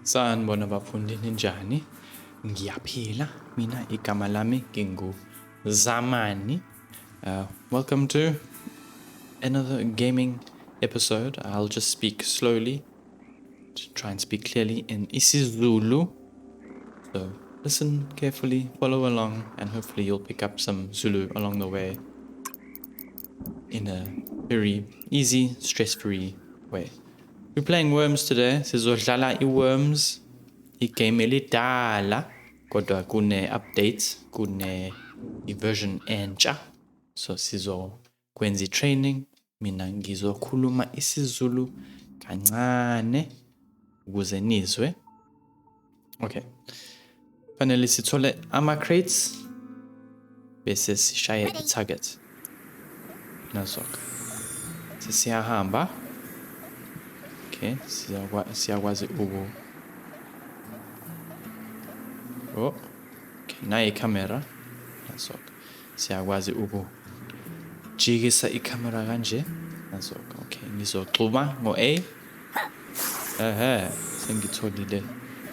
Sanibona bafundi ninjani? Ngiyaphila mina igama lami nginguZamani. Welcome to another gaming episode. I'll just speak slowly to try and speak clearly in isiZulu. So listen carefully, follow along, and hopefully you'll pick up some Zulu along the way in a very easy, stress-free way. We're playing Worms today. Sizodlala i-Worms, i-game elidala, kodwa kune-updates, kune-version entsha. So sizokwenza i-training. Mina ngizokhuluma isiZulu kancane ukuze nizwe. Okay. Fanele sithole ama-crates bese sishaye i-target. Nazo-ke. Sesiyahamba. Okay, siyakwazi uku. Oh, okay, nayi i-camera. Nazo-ke. Siyakwazi uku jikisa i-camera kanje. Nazo-ke. Okay, ngizoxuma ngo-A. Sengitholile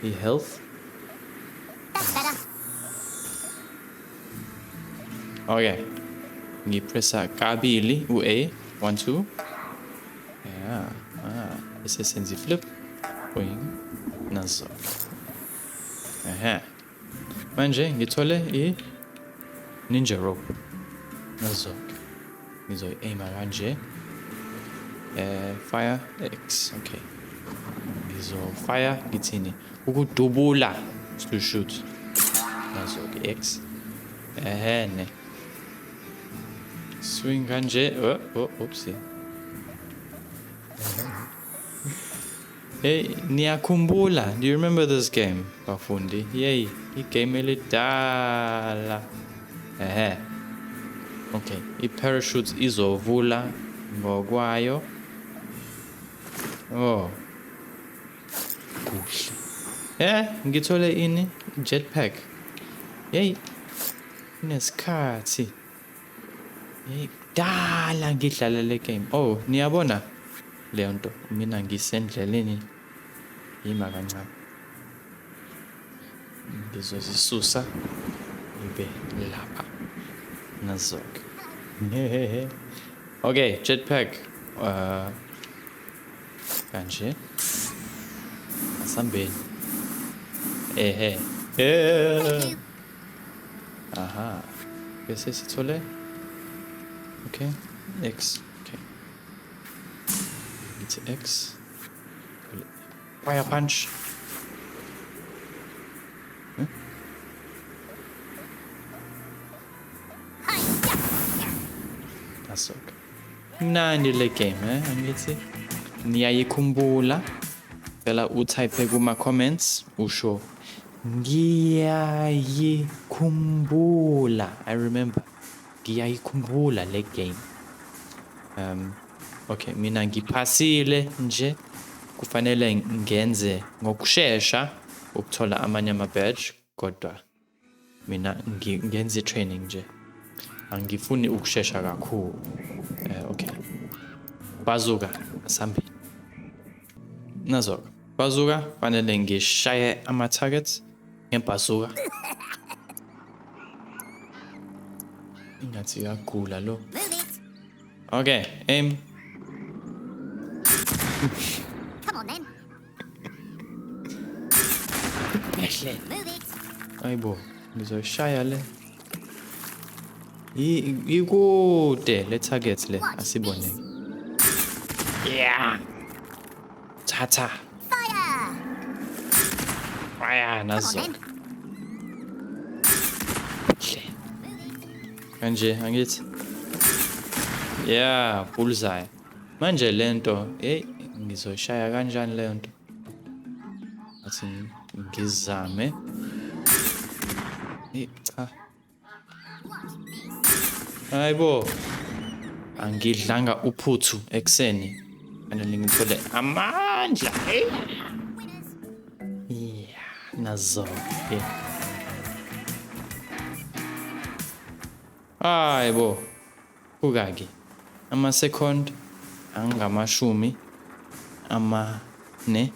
i-health. Okay. Ngipressa kabili u-A. 1 2. Yeah. Bese senza i-flip. Boing. Nazo. Manje ngithole i-ninja rope. Nazo. Ngizoyi-aima kanje. Fire X. Okay. Ngizo-fire ngithini? Ukudubula to shoot. Nazo-ke X. Ne. Swing kanje. Oopsie. Hey, niyakhumbula. Do you remember this game, bafundi? Yay, i-game elidala. Okay, i-parachutes izovula ngokwayo. Oh. Kuhle. Ngithole ini? Jetpack. Yay. Kunesikhathi. Yay, dala ngidlala le game. Oh, niyabona? Leyo nto mina ngisendleleni yima kancane ngizozisusa ibe lapha nazo-ke. Okay, jetpack kanje asambeni aha bese sithole okay X. It's X. Fire punch. That's okay. Mnandi le game, angithi niyayikhumbula. Phela utype kuma comments usho ngiyayikhumbula. I remember. Ngiyayikhumbula le game. Okay, mina ngiphasile nje kufanele ngenze ngokusheshsha ukuthola amanye ama-badge kodwa mina ngenze training nje. Angifuni ukusheshsha kakhulu. Okay. Bazuka asambi. Nazo. Bazuka fanele ngishaye ama-targets ngebazuka. Ingathi uyagula lo. Okay, aim. Come on then. Move it. Ayibo, ngizoshaya le. Ikude le target le asibone. Yeah. Tata. Fire nazo. Kanje angithi. Yeah, bullseye. Manje lento, ngizoshaya kanjani le nto? Athi ngizame. Cha. Hayibo. Angidlanga uphuthu ekseni. Fanele ngithole amandla. Yeah, nazo. Hayibo. Ukaki. Ama-second angamashumi amane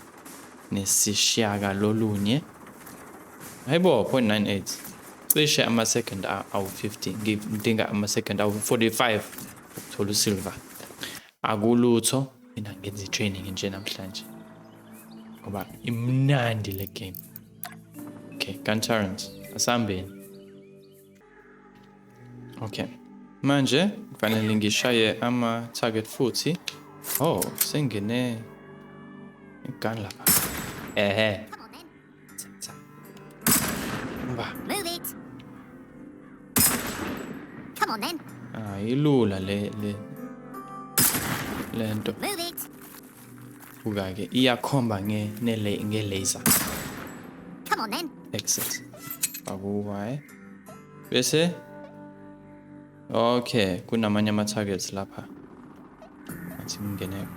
nesishiyagalolunye. Hayibo 0.98. Cishe ama-second awu-50. Ngidinga ama-second awu-45 ukuthola usilver. Akulutho mina ngenza i-training nje namhlanje ngoba imnandi le game. Okay, gun turrets asambeni. Okay, manje kufanele ngishaye ama-target futhi. Oh, sengene igun lapha. Ehe. Come on then. Move it. Come on then. Ilula lento. Move it. Buka-ke iyakhomba nge-laser. Come on then. Exit. Akuwaye. Bese okay, kunamanye ama-targets lapha. Athi ngingene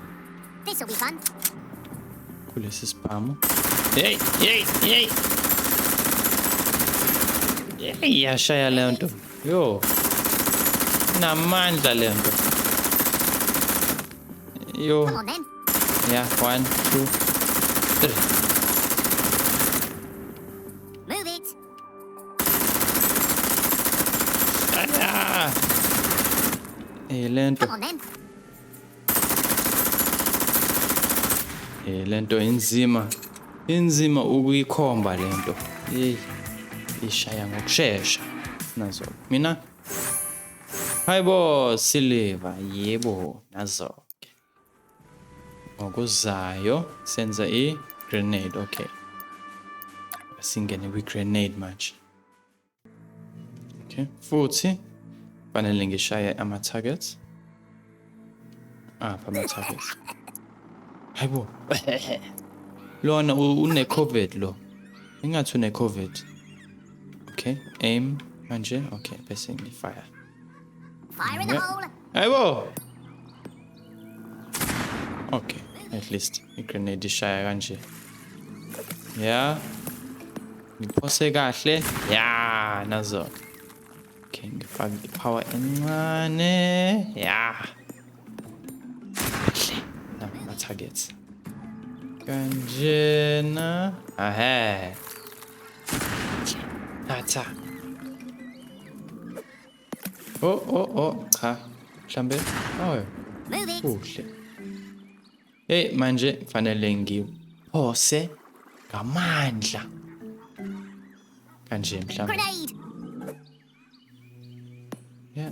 This'll be fun. kulesi spam. Hey, hey, hey. Hey, yashaya le nto. Yo. Namandla le nto. Yo. Come on then. Yeah, 1, 2, 3. Move it. Lento. Come on then. Lento inzima. Inzima ukuyikhomba lento. Hey. Ishaya ngokusheshsha. Nazo. Mina. Hayibo silver. Yebo, nazo. Ngokuzayo senza i-grenade. Okay. Singene kwi-grenade manje. Okay. Futhi fanele ngishaye ama-targets. Ama-targets. Hayibo. Lona une-COVID lo. Ingathi une-COVID. Okay. Aim manje. Okay. Bese ngi-fire. Fire in the hole. Hayibo. Okay. At least i-grenade ishaya kanje. Yeah. Ngiphose kahle. Yeah, nazo. Okay, ngifaka i-power encane. Yeah. Ma-targets. Kanjena. Ahe. Hatha. Oh. Cha. Mhlambe. Oh. Move it. Kuhle. Hey, manje kufanele ngiphose ngamandla. Kanje mhlambe. Grenade. Yeah.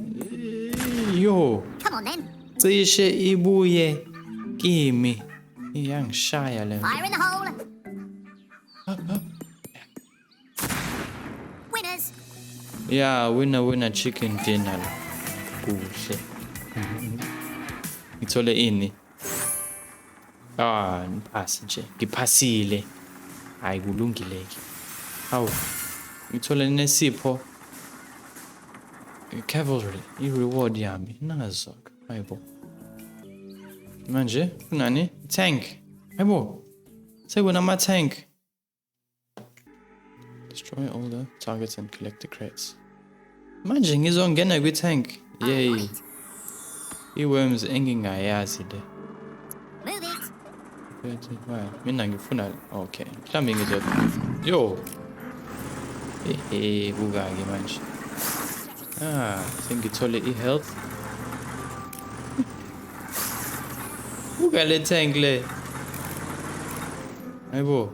Yo. Come on then. Cishe ibuye kimi. Iyangishaya le nto. Fire in the hole. Winners. Yeah, winner chicken dinner. Kuhle. Ngithole ini. Ngiphasi nje. Ngiphasile. Hayi kulungileke. Hawu. Ngithole nesipho. Cavalry, i-reward yami. Nazo. Hayibo. Manje kunani? Tank. Hayibo. Sekunama-tank. Destroy all the targets and collect the crates. Manje ngizongena kwi-tank. Yay. Alright. I-worms engingayazi le. Move it. Mina ngifuna okay. Mhlambe ngizo. Yo. Buka-ke manje. Sengithole i-health. Buka le tank le. Hayibo.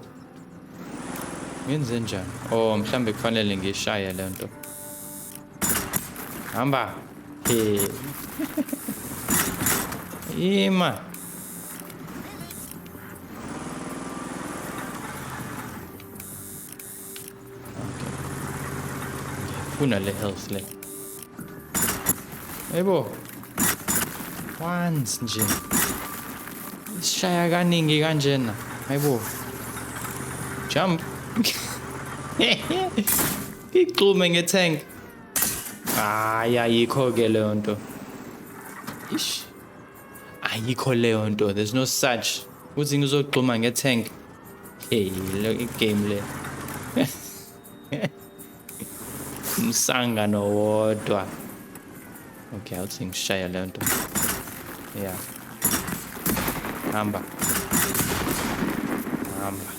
Ngenze njani? Oh, mhlambe kufanele ngishaye le nto. Hamba. Ima. Okay. Ngifuna le health le. Hayibo. Once nje. Ishaya kaningi kanjena. Hayibo. Jump. Ixhume nge-tank. Ayikho-ke leyo nto. Ish. Ayikho leyo nto. There's no such. Uthi ngizogxuma nge-tank. Hey, lo i-game le. Umsangano wodwa. Okay, awuthi ngishaya leyo nto. Yeah. Hamba. hamba.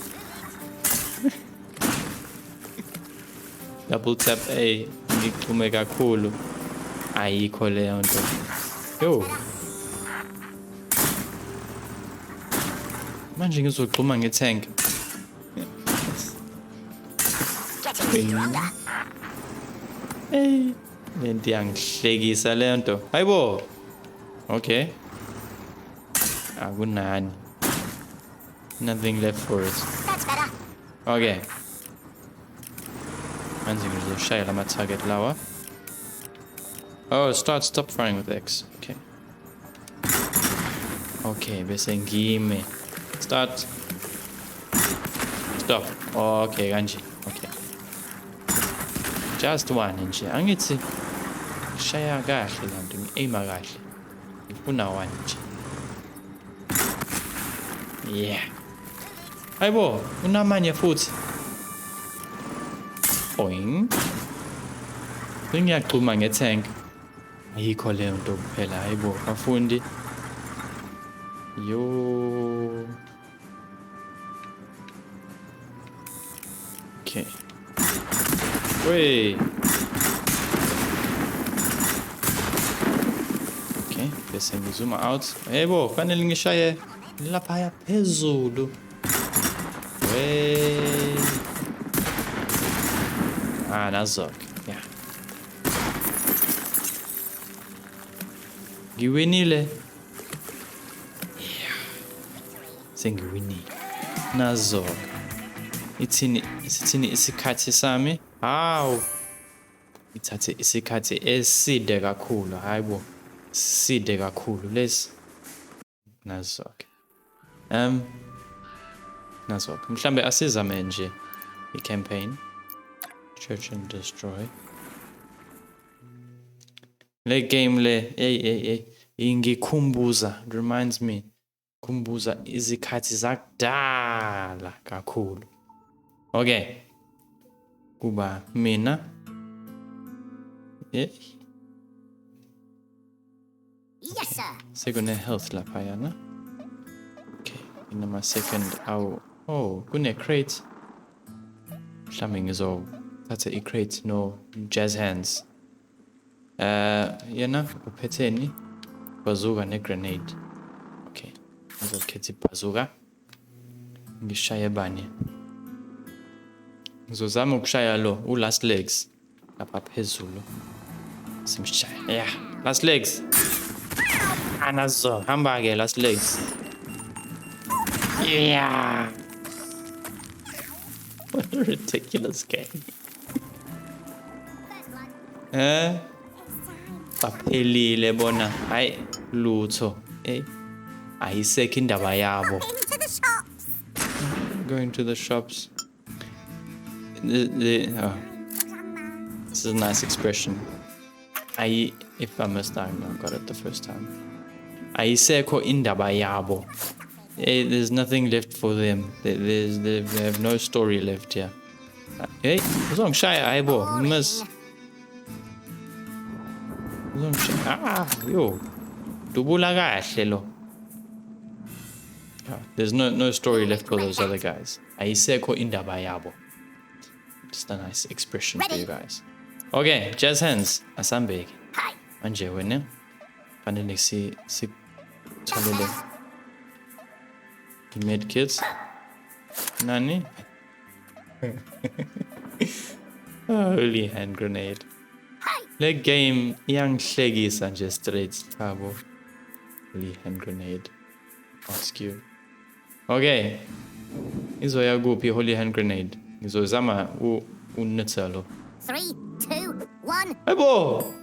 Double tap A ngixhume kakhulu. Ayikho leyo nto. Yo. Manje ngizoxhuma ngetank. Getting stronger. Hey, lento yangihlekisa lento. Hayibo. Okay. Akunani. Nothing left for it. That's better. Okay. Manje ngizoshaya lama target lawa. Oh, stop firing with X. Okay. Okay, bese ngime. Start. Stop. Okay, kanje. Okay. Just one nje. Angithi shaya kahle lanto, ngi-aima kahle. Ngifuna one nje. Yeah. Hayibo, unamanye futhi. Boing. Ngiyaqhuma ngetank. Ayikho leyo nto kuphela, hayibo, bafundi. Yo. Okay. Wait. Okay, bese ngizuma out. Hayibo, fanele ngishaye lapha phezulu. Wait. Nazok. Yeah. Ngiwinile. Yeah. Sengiwinile. Nazok. Ithini isikhathi sami? Hawu. Ithathe isikhathi eside kakhulu, hayibo. Side kakhulu lesi. Nazok. Nazok. Mhlambe asizame nje i-campaign. Church and destroy. Le game le ingikhumbuza, reminds me. Khumbuza izikhathi zakudala kakhulu. Okay. Kuba mina. Yeah. Yes, sir. Sekune health lapha yana. Okay. Inama second oh, kune crate. Mhlambe ngizothatha i-crate no jazz hands. Yena uphetheni bazooka ne-grenade. Okay. Ngizokhetha ibazooka. Ngishaye bani. Ngizozama ukushaya lo last legs lapha phezulu. Simshaya. Yeah, last legs. Anazo. Hamba ke last legs. Yeah. What a ridiculous game. Baphelile bona. Hayi lutho. Ayisekho indaba yabo. Into the shops. Going to the shops. This is a nice expression. If I missed out, I got it the first time. Ayisekho indaba yabo. There's nothing left for them. They have no story left here. Hey, uzongishaya hayibo, miss. Yo. Dubula kahle lo. There's no story left for those other guys. Ayisekho indaba yabo. Just a nice expression for you guys. Okay, jazz hands. Asambeki. Hi. Manje wena. Fanele si tholele. Med kids. Nani? Holy hand grenade. Hi. Le game iyangihlekisa nje straight. Habo. Holy hand grenade. Ask you. Okay. Izoya kuphi holy hand grenade? Ngizozama unethalo. 3, 2, 1. Hayibo.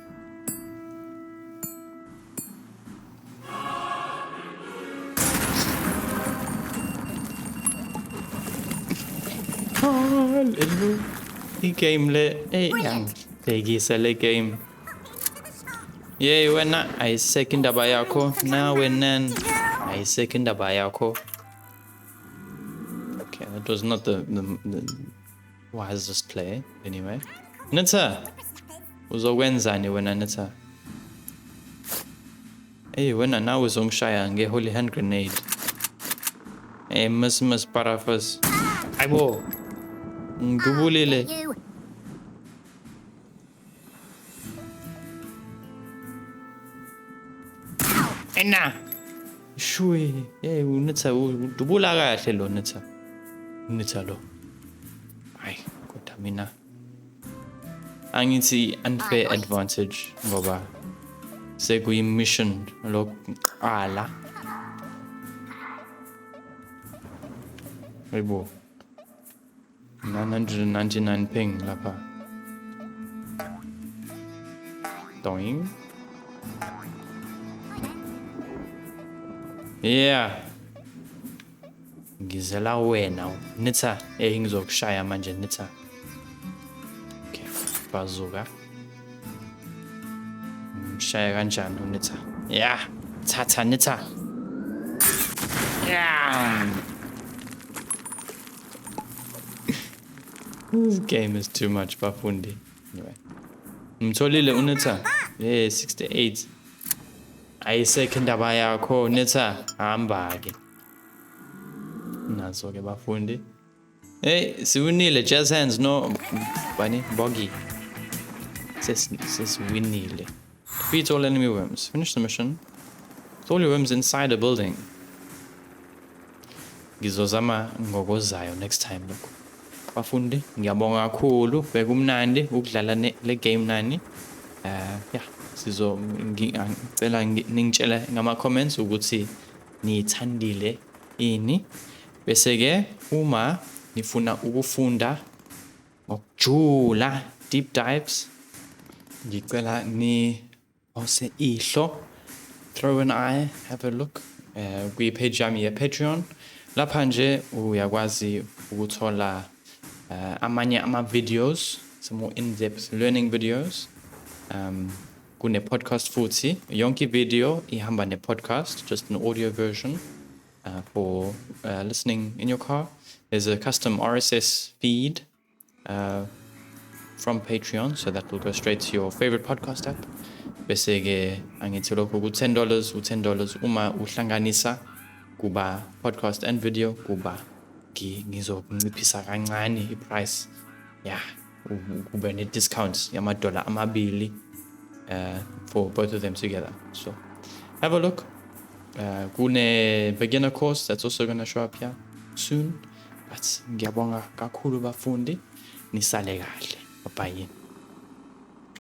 Hallelujah. I-game le yangihlekisa le game. Yey wena ayiseka indaba yakho nawe nan ayiseka indaba yakho. Okay, that was not the wisest play anyway. Nitha, uzokwenzani wena Nitha? Hey wena nawe uzongishaya nge-holy hand grenade. Mas parafas. Aibo. Ngibulile. You. Ena. Shwe. Unitsa udubula kahle lo nitsa. Nitsa lo. Hayi, kodwa mina angithi unfair advantage ngoba sekuyi-mission lokuqala. Hayibo. 999 ping lapha. Doing. Yeah. Ngizela wena nitsa ngizokushaya manje nitsa. Okay, bazuka. Shaya kanjani unitsa? Yeah, thatha nitsa. Yeah. This game is too much bafundi. Anyway. Mtholile unitsa. 68. Ayiseke indaba yakho nitsa hamba ke. Nazo ke bafundi. Hey, siwinile jazz hands no bani boggy. Sis winile. Defeat all enemy worms. Finish the mission. With all your worms inside a building. Ngizozama ngokuzayo next time lokho. Bafundi, ngiyabonga kakhulu bekumnandi ukudlala le game nani. Yeah, ngicela ningitshela ngama comments ukuthi nithandile ini. Bese ke uma nifuna ukufunda ngokujula deep dives ngicela ni ose ihlo throw an eye have a look kwi page yami ye Patreon lapha nje uyakwazi ukuthola amanye ama videos some more in-depth learning videos kune podcast futhi yonke video ihamba ne podcast just an audio version for listening in your car. There's a custom RSS feed from Patreon, so that will go straight to your favorite podcast app. Bese ke angithi lokho ku $10 uma uhlanganisa kuba podcast and video kuba ngizokunciphisa kancane iprice. Yeah, kube ne discounts yama-$2 amabili for both of them together. So have a look. Kune beginner course that's also going to show up here soon. But ngiyabonga kakhulu bafundi nisale kahle. Bye.